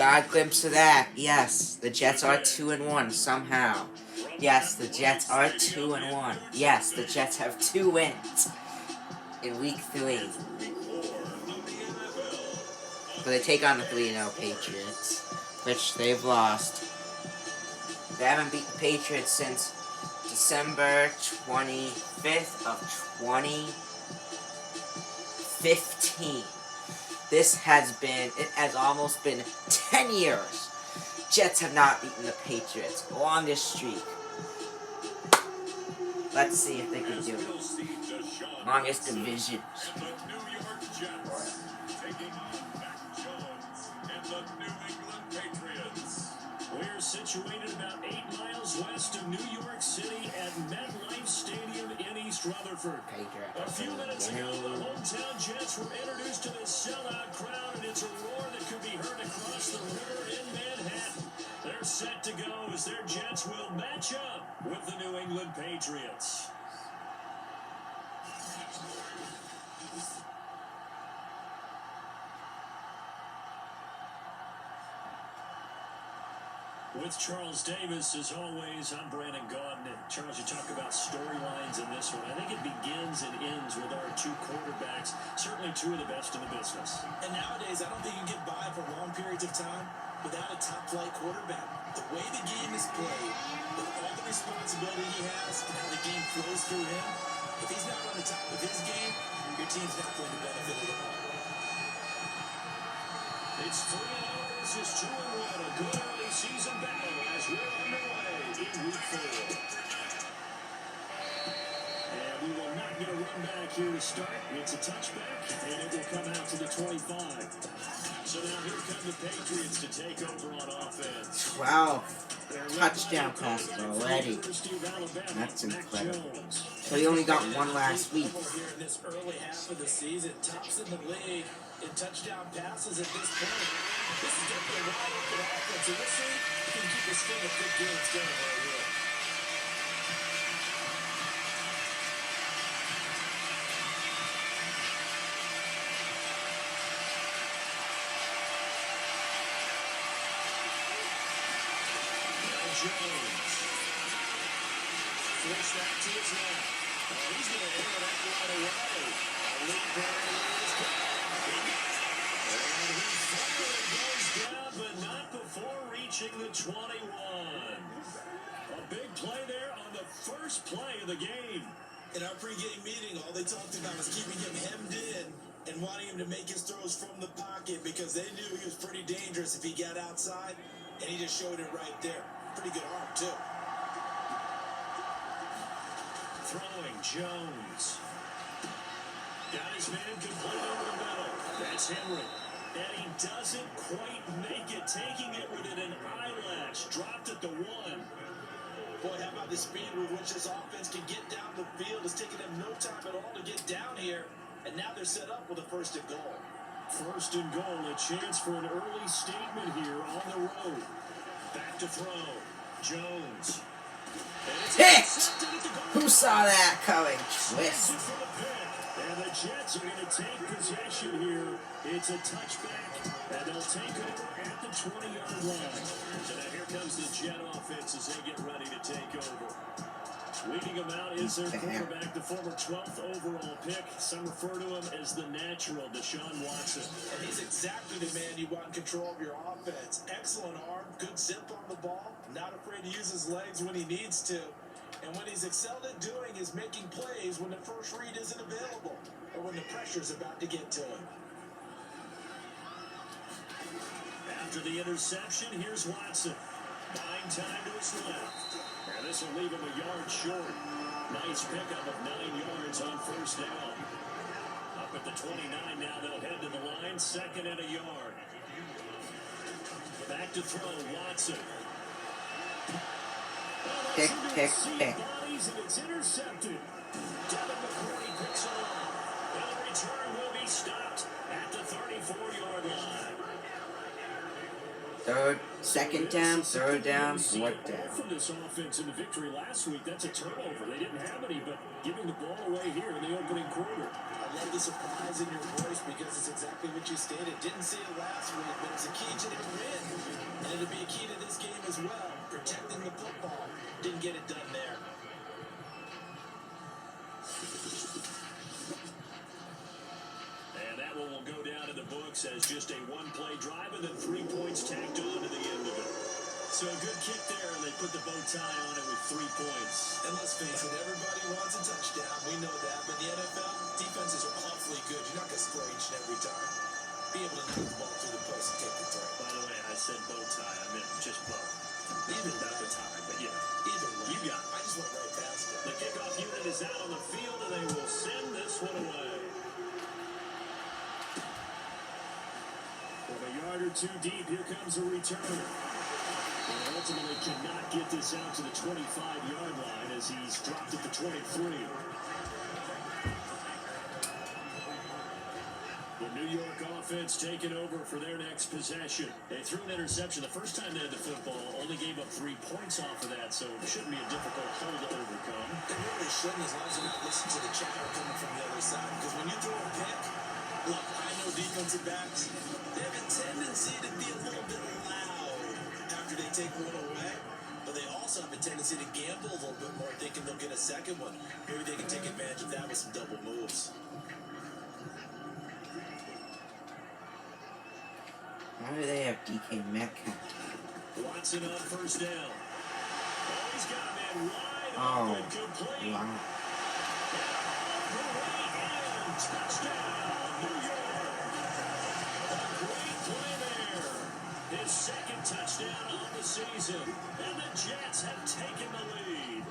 got a glimpse of that. Yes, the Jets are 2-1 somehow. Yes, the Jets are 2-1. Yes, the Jets have 2 wins in week 3. So they take on the 3-0 Patriots, which they've lost. They haven't beat the Patriots since December 25th of 2015. It has almost been 10 years. Jets have not beaten the Patriots. Longest streak. Let's see if they can do it. Longest division. We're situated about 8 miles west of New York City at MetLife Stadium in East Rutherford. A few minutes ago, the hometown Jets were introduced to this sellout crowd, and it's a roar that could be heard across the river in Manhattan. They're set to go as their Jets will match up with the New England Patriots. With Charles Davis, as always, I'm Brandon Gaudin. And Charles, you talk about storylines in this one. I think it begins and ends with our 2 quarterbacks, certainly 2 of the best in the business. And nowadays, I don't think you can get by for long periods of time without a top-flight quarterback. The way the game is played, with all the responsibility he has and how the game flows through him, if he's not on the top of his game, your team's not going to benefit at all. It's 3-0 versus 2-1. A good early season battle as we're underway in week 4. And we will not get a run back here to start. It's a touchback, and it will come out to the 25. So now here come the Patriots to take over on offense. 12 touchdown passes already. That's incredible. So he only got 1 last week. Here in this early half of the season, tops in the league in touchdown passes at this point. This is definitely a wide open offense, and we'll see if he can keep the string of big games going right here. Jones. Force that to his left. He's going to air that right away. A lead barrier is gone. And he finally goes down, but not before reaching the 21. A big play there on the first play of the game. In our pregame meeting, all they talked about was keeping him hemmed in and wanting him to make his throws from the pocket because they knew he was pretty dangerous if he got outside, and he just showed it right there. Pretty good arm, too. Throwing Jones. Got his man complete over the middle. That's Henry. And he doesn't quite make it. Taking it within an eyelash. Dropped at the 1. Boy, how about the speed with which this offense can get down the field? It's taking them no time at all to get down here. And now they're set up with a 1st and goal. 1st and goal. A chance for an early statement here on the road. Back to throw. Jones. Picked! Who saw that coming? Twist. And the Jets are going to take possession here. It's a touchback, and they'll take over at the 20-yard line. So now here comes the Jet offense as they get ready to take over. Leading them out is their quarterback, the former 12th overall pick. Some refer to him as the natural, Deshaun Watson. And he's exactly the man you want in control of your offense. Excellent arm, good zip on the ball, not afraid to use his legs when he needs to. And what he's excelled at doing is making plays when the first read isn't available or when the pressure's about to get to him. After the interception, here's Watson. Buying time to his left. And this will leave him a yard short. Nice pickup of 9 yards on 1st down. Up at the 29 now, they'll head to the line. 2nd and a yard. Back to throw, Watson. Pick. Bodies, and it's intercepted. Devin McCourty picks it up. And the return will be stopped at the 34-yard line. 2nd down, 3rd down, 4th down. From this offense in the victory last week, that's a turnover. They didn't have any, but giving the ball away here in the opening quarter. I love the surprise in your voice because it's exactly what you stated. Didn't see it last week, but it's a key to their win. it'll be a key to this game as well. Protecting the football. Didn't get it done there. And that one will go down in the books as just a one-play drive and then 3 points tacked on to the end of it. So a good kick there, and they put the bow tie on it with 3 points. And let's face it, everybody wants a touchdown. We know that. But the NFL, defenses are awfully good. You're not going to score each and every time. Be able to knock the ball through the post and take the throw. By the way, I said bow tie. I meant just bow. Either Not the tie, but yeah. Either way. You got it. I just went right past it. The kickoff unit is out on the field, and they will send this one away. From a yard or two deep, here comes a return. And ultimately cannot get this out to the 25-yard line as he's dropped at the 23. The New York offense taking over for their next possession. They threw an interception the first time they had the football, only gave up 3 points off of that, so it shouldn't be a difficult hole to overcome. It really shouldn't, as long as you're not listening to the chatter coming from the other side. Because when you throw a pick, look, I know defensive backs, they have a tendency to be a little bit loud after they take one away. But they also have a tendency to gamble a little bit more, thinking they'll get a second one. Maybe they can take advantage of that with some double moves. Why do they have DK Metcalf? Watson on first down. Oh, he's got a man wide Oh, open, complete. wow. And all the way in. Touchdown, New York. A great play there. His second touchdown on the season. And the Jets have taken the lead.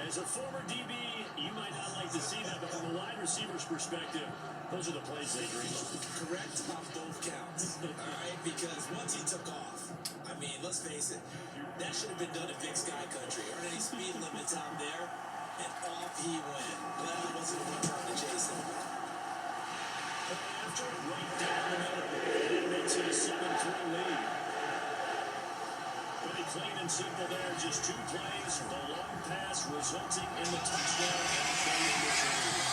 As a former DB, you might not like to see that, but from a wide receiver's perspective, those are the plays they dream of. Correct on both counts. All right, because once he took off, I mean, let's face it, that should have been done in Big Sky Country. Aren't any speed limits out there? And off he went. Well, it wasn't a one trying to chase him. After right down the middle, and it makes it a 7-3 lead. Pretty clean and simple there. Just 2 plays. The long pass resulting in the touchdown and carrying the lead.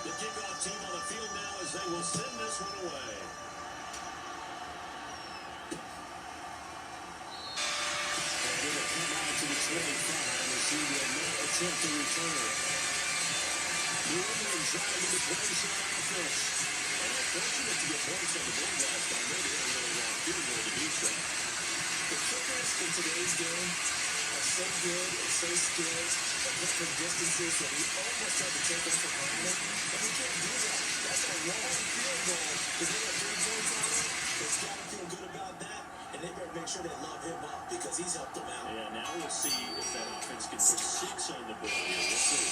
The kickoff team on the field now as they will send this one away. And it'll come out to the 25 as he will not attempt to return. New England trying to get points on offense. And unfortunate to get points on the board last time. Maybe they had a really long field goal to do so. The kickers in today's game are so good and so skilled at different distances that we almost had to take them for granted. And we can't do that. That's a long field goal. Because they got 3 points on it. It's got to feel good about that. And they better make sure they love him up because he's helped them out. Yeah, now we'll see if that offense can put 6 on the board here. We'll see.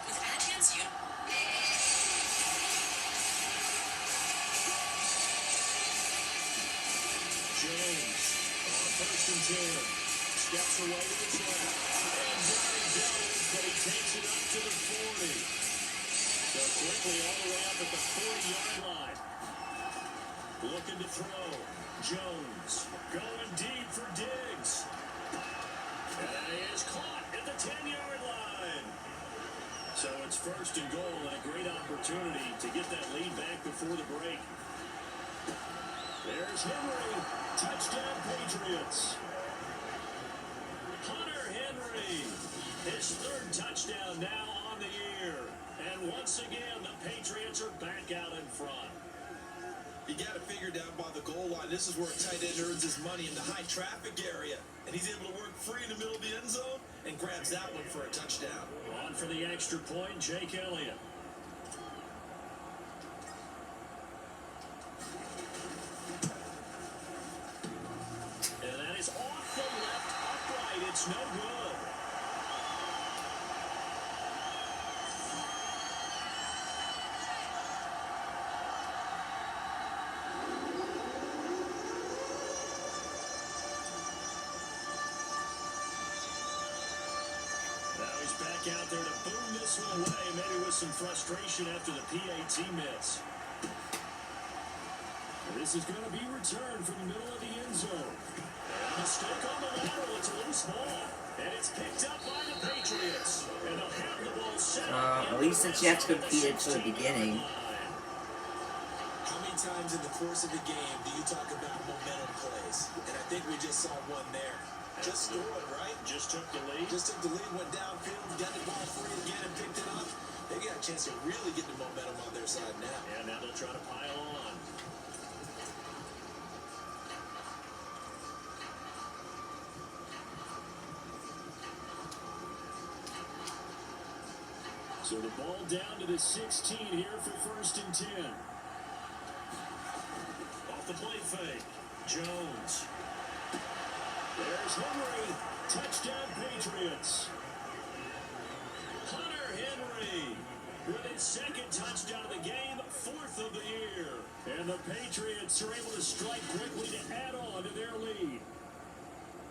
With Atkins, you... Jones on first and 10. Steps away to his left. And Johnny Jones, but he takes it up to the 40. So quickly all the way up at the 40-yard line. Looking to throw. Jones going deep for Diggs. And he is caught at the 10-yard line. So it's first and goal and a great opportunity to get that lead back before the break. There's Henry. Touchdown, Patriots. Hunter Henry. His 3rd touchdown now on the year. And once again, the Patriots are back out in front. You got to figure down by the goal line. This is where a tight end earns his money in the high traffic area. And he's able to work free in the middle of the end zone and grabs that one for a touchdown. On for the extra point, Jake Elliott. And that is off the left upright. It's no good. Now he's back out there to boom this one away, maybe with some frustration after the PAT miss. This is going to be returned from the middle of the end zone. A mistake on the lateral. It's a loose ball. And it's picked up by the Patriots. And they'll have the ball set up. At least the Jets competed to the beginning. How many times in the course of the game do you talk about momentum plays? And I think we just saw one there. Just scored, right? Just took the lead. Just took the lead, went downfield, got the ball free again and picked it up. They got a chance to really get the momentum on their side now. And now they'll try to pile on. So the ball down to the 16 here for 1st and 10. Off the play fake. Jones. There's Henry. Touchdown Patriots. Hunter Henry with his 2nd touchdown of the game, 4th of the year. And the Patriots are able to strike quickly to add on to their lead.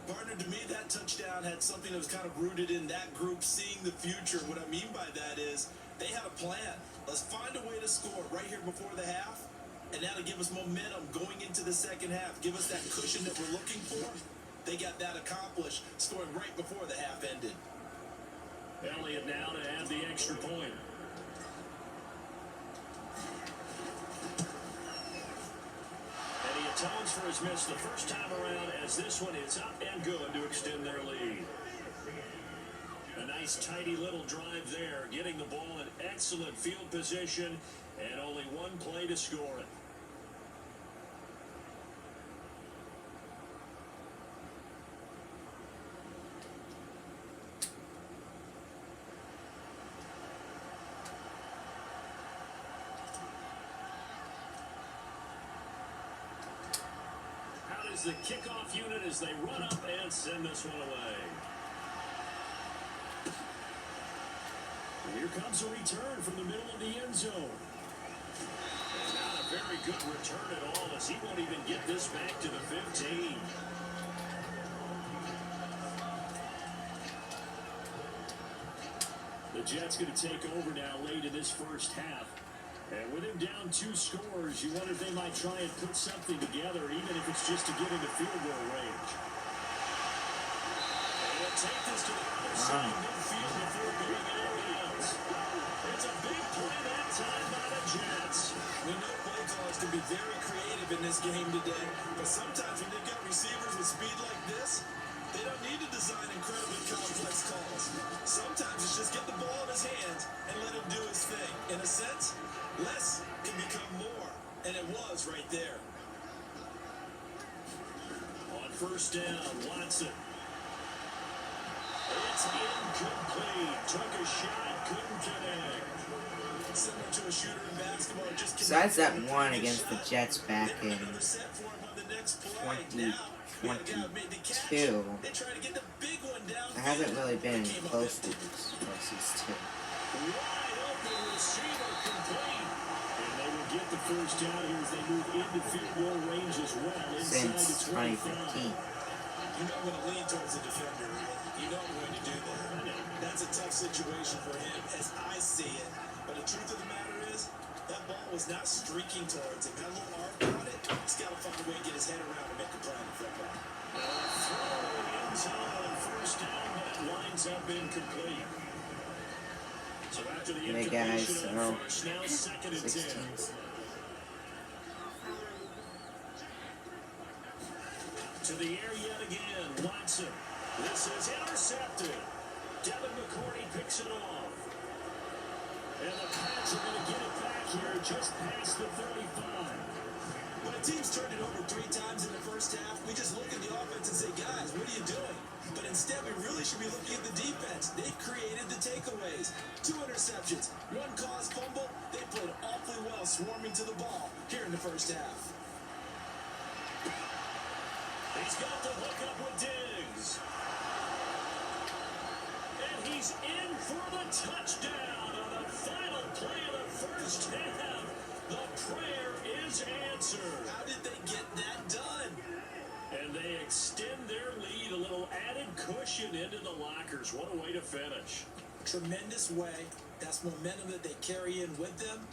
Partner, to me, that touchdown had something that was kind of rooted in that group seeing the future. What I mean by that is they had a plan. Let's find a way to score right here before the half, and now to give us momentum going into the second half. Give us that cushion that we're looking for. They got that accomplished, scoring right before the half ended. Elliott now to add the extra point. And he atones for his miss the first time around, as this one is up and good to extend their lead. A nice tidy little drive there, getting the ball in excellent field position, and only one play to score it. The kickoff unit as they run up and send this one away. And here comes a return from the middle of the end zone. And not a very good return at all, as he won't even get this back to the 15. The Jets going to take over now late in this first half. And with him down 2 scores, you wonder if they might try and put something together, even if it's just to get into field goal range. And they'll take this to the other side midfield before going out of bounds. It's a big play that time by the Jets. We know play callers can be very creative in this game today, but sometimes when they've got receivers with speed like this, they don't need to design incredibly complex calls. Sometimes it's just get the ball in his hands and let him do his thing. In a sense, less can become more, and it was right there. On 1st down, Watson. It's incomplete. Took a shot, couldn't connect. Similar to a shooter in basketball, just Besides that one against the Jets back in 2022, I haven't really been close to these two. Wide open receiver complete. And they will get the 1st down here as they move into field goal range as well. Since 2015. You know I'm going to lean towards the defender. You know I'm going to do that. That's a tough situation for him as I see it. But the truth of the matter is, that ball was not streaking towards him. Got a little arc on it. He's got to find a way to get his head around and make a play on the football. Throw end zone, 1st down, but it winds up incomplete. So after the incompletion on 1st, now 2nd and 10. To the air yet again, Watson. This is intercepted. Devin McCourty picks it off. And the Pats are going to get it back here just past the 35. When a team's turned it over 3 times in the first half, we just look at the offense and say, guys, what are you doing? But instead, we really should be looking at the defense. They've created the takeaways. 2 interceptions, 1 caused fumble. They played awfully well swarming to the ball here in the first half. He's got the hook up with Diggs. And he's in for the touchdown on the final play of the first half. The prayer is answered. How did they get that done? And they extend their lead, a little added cushion into the lockers. What a way to finish. Tremendous way. That's momentum that they carry in with them.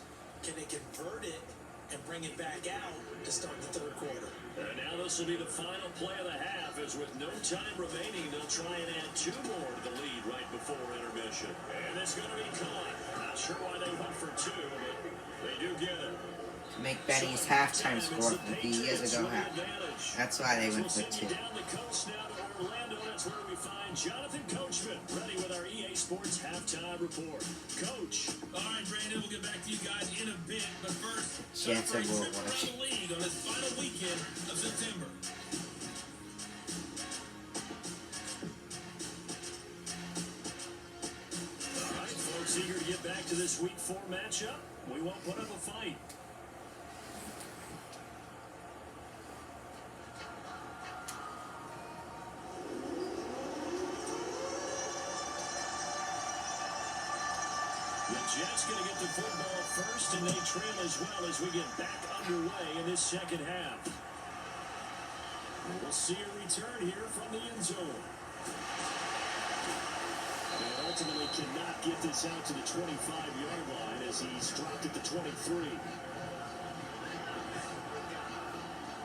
Can they convert it and bring it back out to start the third quarter. And now this will be the final play of the half, as with no time remaining, they'll try and add 2 more to the lead right before intermission. And it's going to be caught. Not sure why they went for 2, but they do get it. Make Benny's halftime score from a few years ago. That's why they went for 2. Down the coast now to Orlando. That's where we find Jonathan Coachman, ready with our EA Sports halftime report. Coach. All right, Brandon, we'll get back to you guys in a bit, but first, Chance of celebrate World trips around the league on this final weekend of September. All right, folks, eager to get back to this Week 4 matchup. We won't put up a fight. The Jets going to get the football first, and they trail as well as we get back underway in this second half. We'll see a return here from the end zone. And ultimately cannot get this out to the 25-yard line as he's dropped at the 23.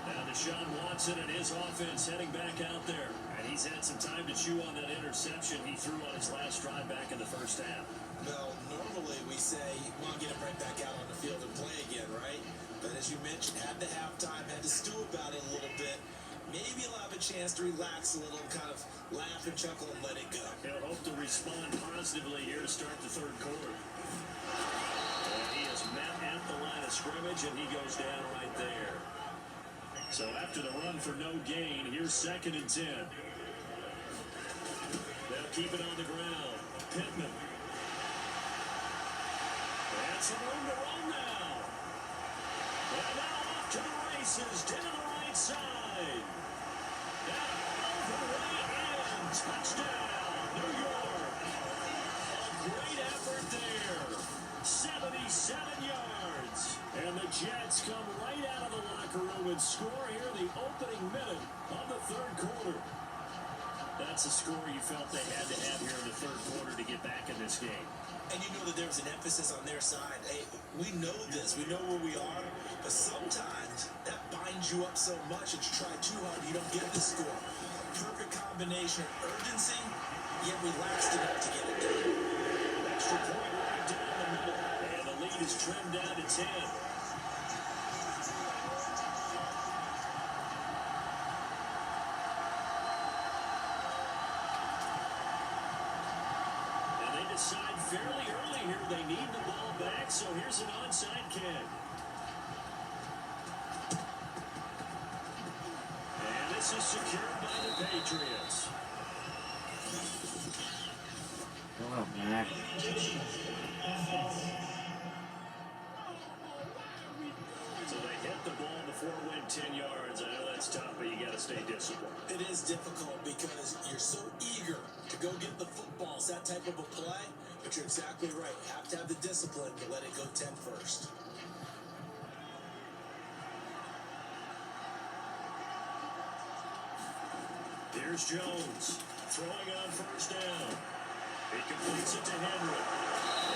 Now Deshaun Watson and his offense heading back out there. And he's had some time to chew on that interception he threw on his last drive back in the first half. Well, normally we say, well, get him right back out on the field and play again, right? But as you mentioned, had the halftime, had to stew about it a little bit. Maybe he'll have a chance to relax a little and kind of laugh and chuckle and let it go. He'll hope to respond positively here to start the third quarter. And he is met at the line of scrimmage, and he goes down right there. So after the run for no gain, here's 2nd and 10. They'll keep it on the ground. Pittman. And some room to run now. And now off to the races, down the right side. Down all the way in. Touchdown, New York. A great effort there. 77 yards. And the Jets come right out of the locker room and score here in the opening minute of the third quarter. That's a score you felt they had to have here in the third quarter to get back in this game. And you know that there was an emphasis on their side. Hey, we know this. We know where we are. But sometimes that binds you up so much that you try too hard, you don't get the score. Perfect combination of urgency, yet relaxed enough to get it done. Extra point right down the middle. And the lead is trimmed down to 10. Decide fairly early here they need the ball back, so here's an onside kick. And this is secured by the Patriots. Oh, man. So they hit the ball before it went 10 yards. I know that's tough, but you got to stay disciplined. It is difficult because you're so eager to go get the football. It's that type of a play, but you're exactly right. You have to have the discipline to let it go 10 first. Here's Jones throwing on first down. He completes it to Henry.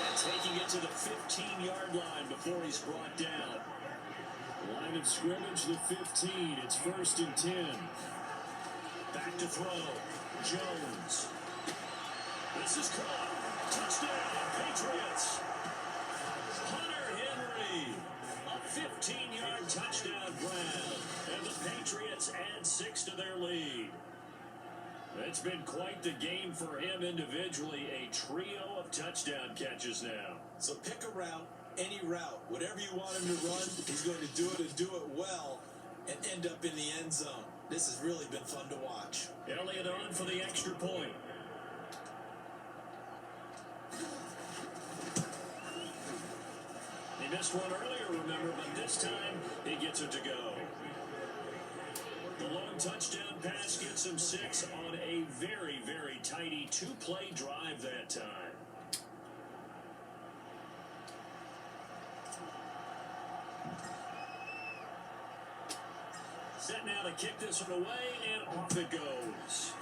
And taking it to the 15-yard line before he's brought down. Line of scrimmage, the 15. It's 1st and 10. Back to throw. Jones. This is caught. Touchdown, Patriots. Hunter Henry. A 15-yard touchdown grab. And the Patriots add 6 to their lead. It's been quite the game for him individually. A trio of touchdown catches now. So pick a route, any route. Whatever you want him to run, he's going to do it and do it well and end up in the end zone. This has really been fun to watch. Elliott on for the extra point. He missed one earlier, remember, but this time he gets it to go. The long touchdown pass gets him 6 on a very, very tidy 2-play drive that time. Set now to kick this one away, and off it goes.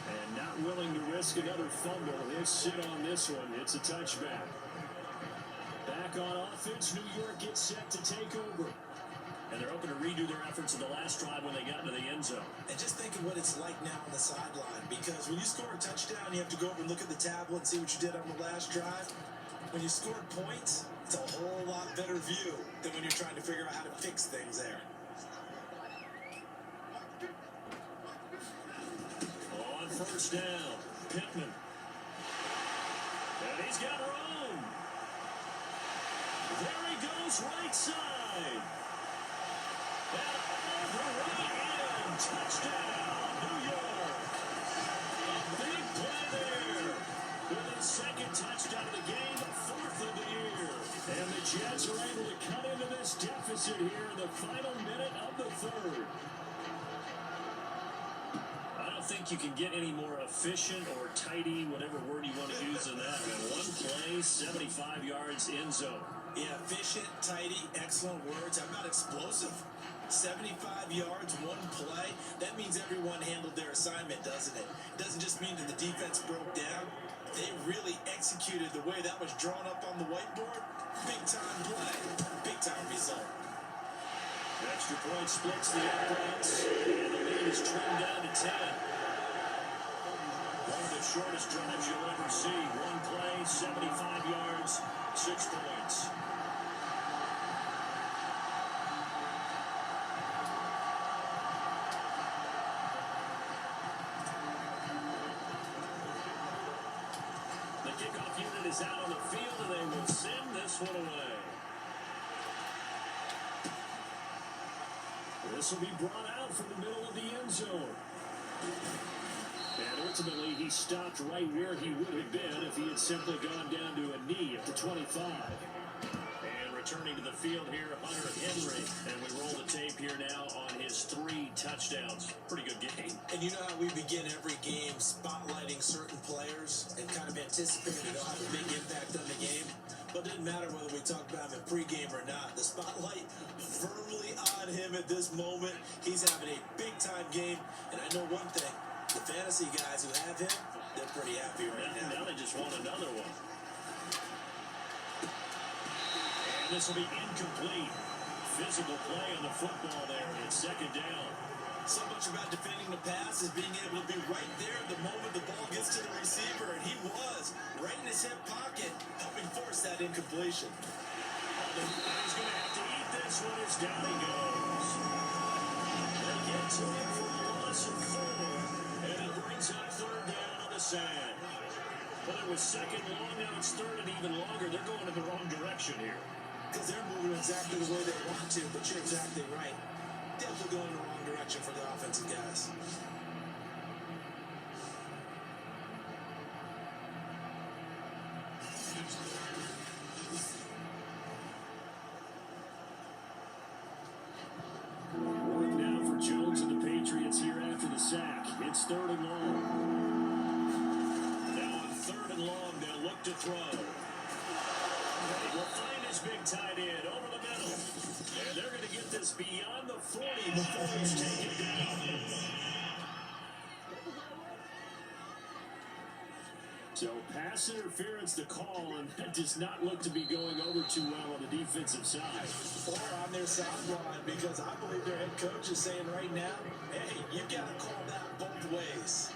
And not willing to risk another fumble. He'll sit on this one. It's a touchback. Back on offense, New York gets set to take over. And they're hoping to redo their efforts in the last drive when they got into the end zone. And just think of what it's like now on the sideline, because when you score a touchdown, you have to go over and look at the tablet and see what you did on the last drive. When you scored points, it's a whole lot better view than when you're trying to figure out how to fix things there. On first down, Pittman. And he's got room. There he goes, right side. And all the way in. Touchdown, New York. Big play there. With his second touchdown of the game, fourth of the year. And the Jets are able to cut into this deficit here in the final minute of the third. I don't think you can get any more efficient or tidy, whatever word you want to use in that. One play, 75 yards in zone. Yeah, efficient, tidy, excellent words. How about explosive? 75 yards, one play. That means everyone handled their assignment, doesn't it? It doesn't just mean that the defense broke down. They really executed the way that was drawn up on the whiteboard. Big time play, big time result. Extra point splits the offense, and the lead is trimmed down to 10. One of the shortest drives you'll ever see. One play, 75 yards, 6 points. The kickoff unit is out on the field, and they will send this one away. This will be brought out from the middle of the end zone. And ultimately, he stopped right where he would have been if he had simply gone down to a knee at the 25. And returning to the field here, Hunter Henry. And we roll the tape here now on his 3 touchdowns. Pretty good game. And you know how we begin every game spotlighting certain players and kind of anticipating they'll have a big impact on the game? But it doesn't matter whether we talk about him in pregame or not. The spotlight firmly on him at this moment. He's having a big-time game. And I know one thing. The fantasy guys who have him, they're pretty happy right now. Now they just want another one. And this will be incomplete. Physical play on the football there. And it's second down. So much about defending the pass is being able to be right there the moment the ball gets to the receiver, and he was right in his hip pocket, helping force that incompletion. He's going to have to eat this one as down he goes. They get to him for a loss of 4, and it brings up third down on the side. Well, it was second long, now it's third and even longer. They're going in the wrong direction here. Because they're moving exactly the way they want to, but you're exactly right. Definitely going in the wrong direction for the offensive guys. Work now for Jones and the Patriots here after the sack. It's third and long. Now on third and long, they'll look to throw. He will find his big tight end over the middle. And they're going to get this beyond the 40 before it's taken down. So pass interference to call, and that does not look to be going over too well on the defensive side. Or on their sideline, because I believe their head coach is saying right now, hey, you've got to call that both ways.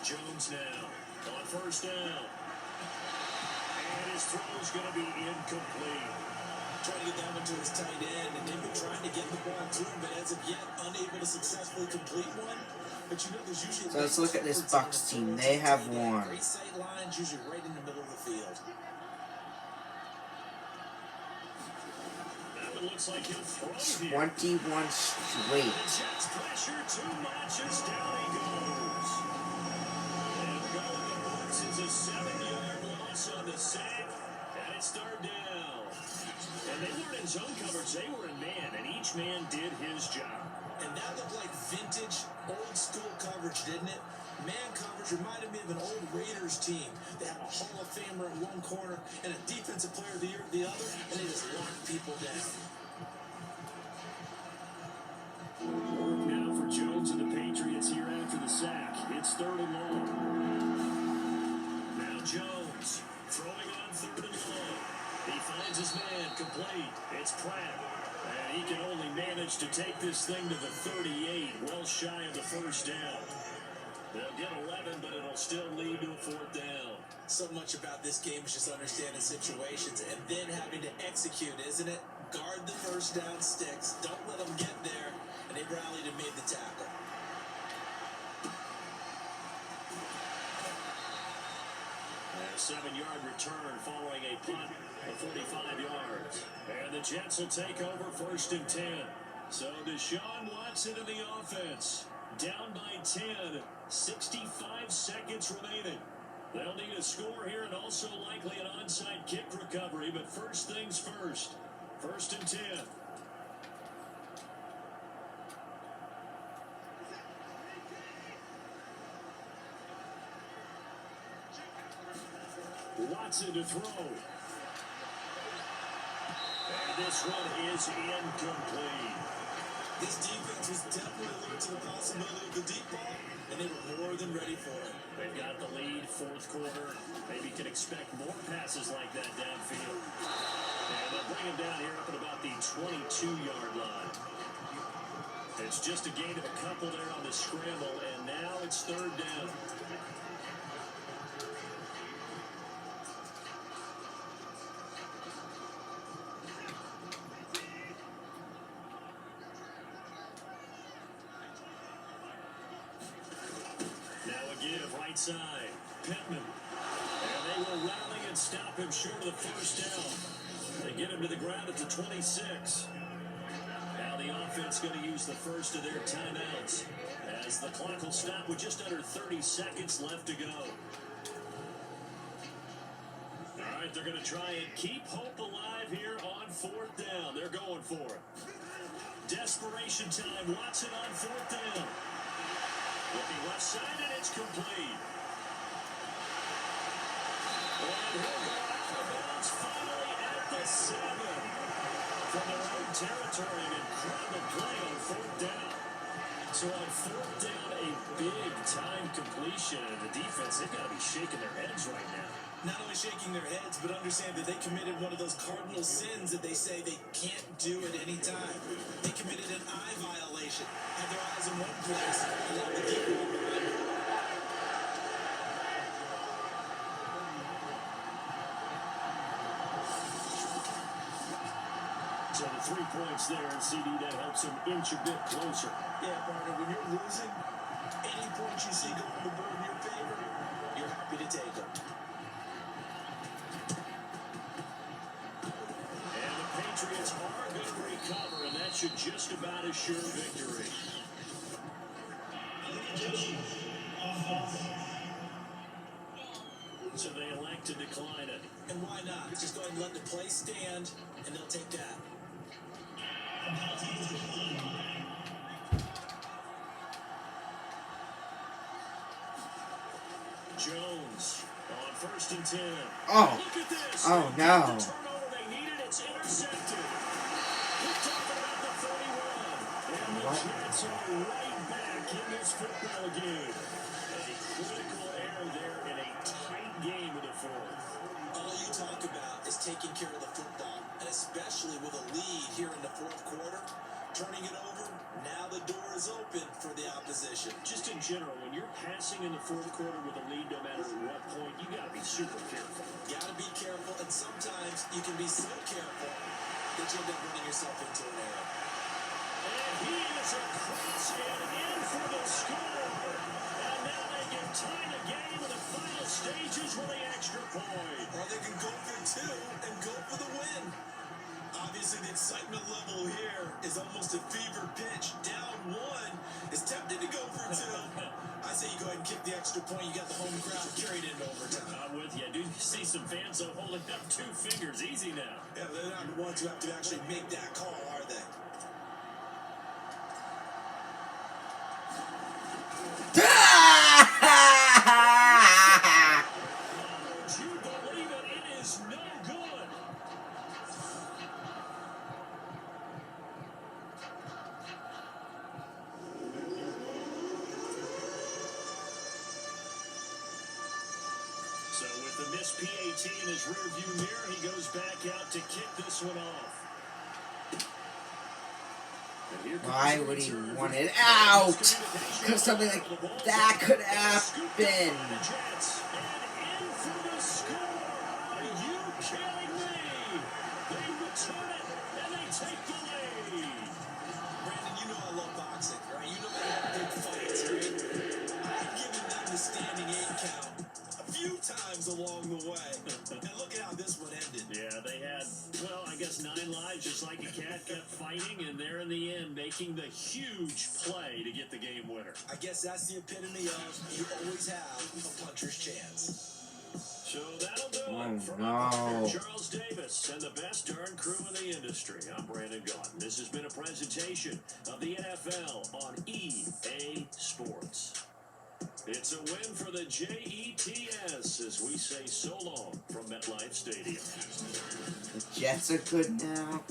Jones now on first down. And his throw's going to be incomplete. Trying to get that one to his tight end, and they've been trying to get the ball to him, but as of yet, unable to successfully complete one. But you know, there's usually... So let's look at this Bucs team. They have won. Great sight lines, usually right in the middle of the field. That one looks like he'll throw here. 21 straight. Jets pressure too much as down he goes. And going the Bucs is a 7-yard loss on the sack, and it's third down. And they weren't in zone coverage, they were in man, and each man did his job. And that looked like vintage, old-school coverage, didn't it? Man coverage reminded me of an old Raiders team. They have a Hall of Famer in one corner and a Defensive Player of the Year at the other, and they just lock people down. Work now for Jones and the Patriots here after the sack. It's 3rd and long. Now Jones throwing on 3rd and long. He finds his man complete. It's Pratt. And he can only manage to take this thing to the 38, well shy of the first down. They'll get 11, but it'll still lead to a 4th down. So much about this game is just understanding situations and then having to execute, isn't it? Guard the first down sticks. Don't let them get there. And they rallied and made the tackle. And a 7-yard return following a punt of 45 yards. And the Jets will take over 1st and 10. So Deshaun Watson in the offense. Down by 10. 65 seconds remaining. They'll need a score here and also likely an onside kick recovery. But first things first. 1st and 10. Watson to throw. And this one is incomplete. This defense was definitely alert to the possibility of the deep ball, and they were more than ready for it. They've got the lead, 4th quarter. Maybe can expect more passes like that downfield. And they'll bring him down here up at about the 22-yard line. It's just a gain of a couple there on the scramble, and now it's 3rd down. Right side, Pittman. And they will rally and stop him short of the first down. They get him to the ground at the 26. Now the offense going to use the first of their timeouts as the clock will stop with just under 30 seconds left to go. All right, they're going to try and keep hope alive here on 4th down. They're going for it. Desperation time. Watson on 4th down. Looking left side, and it's complete. And he'll go out of bounds finally at the 7. From their own territory, an incredible play on 4th down. So on 4th down, a big-time completion. And the defense, they've got to be shaking their heads right now. Not only shaking their heads, but understand that they committed one of those cardinal sins that they say they can't do at any time. They committed an eye violation. Had their eyes in one place, allowed the deep ball to run. So the 3 points there, and CD, that helps him inch a bit closer. Yeah, partner, when you're losing, any points you see go on the board in your favor, you're happy to take them. And the Patriots are going to recover, and that should just about assure victory. So they elect to decline it. And why not? Just go ahead and let the play stand, and they'll take that. Jones on 1st and 10. Oh. Look at this. Oh, They no. get the turnover they needed. It's intercepted. We're talking about the 31. And the Jets are right back in this football game. A critical error there in a tight game in the 4th. All you talk about is taking care of the football, and especially with a lead here in the 4th quarter, turning it over, now the door is open for the opposition. Just in general, when you're passing in the 4th quarter with a lead, no matter what point, you got to be super careful. You got to be careful, and sometimes you can be so careful that you end up running yourself into an error. And he is across and in for the score. And now they can tie the game in the final stages with the extra point. Or they can go for 2 and go for the win. Obviously, the excitement level here is almost a fever pitch. Down 1 is tempted to go for 2. I say you go ahead and kick the extra point. You got the home crowd carried into overtime. I'm with you. I do see some fans holding up 2 fingers. Easy now. Yeah, they're not the ones who have to actually make that call, are they? SPAT in his rearview mirror. He goes back out to kick this one off. Why would he want it out? Because something like that could happen. Times along the way. And look at how this one ended. Yeah, they had, well, I guess 9 lives, just like a cat kept fighting, and they're in the end making the huge play to get the game winner. I guess that's the epitome of you always have a puncher's chance. So that'll do it from Charles Davis and the best darn crew in the industry. I'm Brandon Gaughan. This has been a presentation of the NFL on EA Sports. It's a win for the Jets as we say so long from MetLife Stadium. The Jets are good now.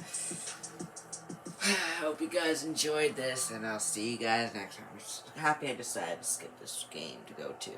I hope you guys enjoyed this, and I'll see you guys next time. I'm happy I decided to skip this game to go to.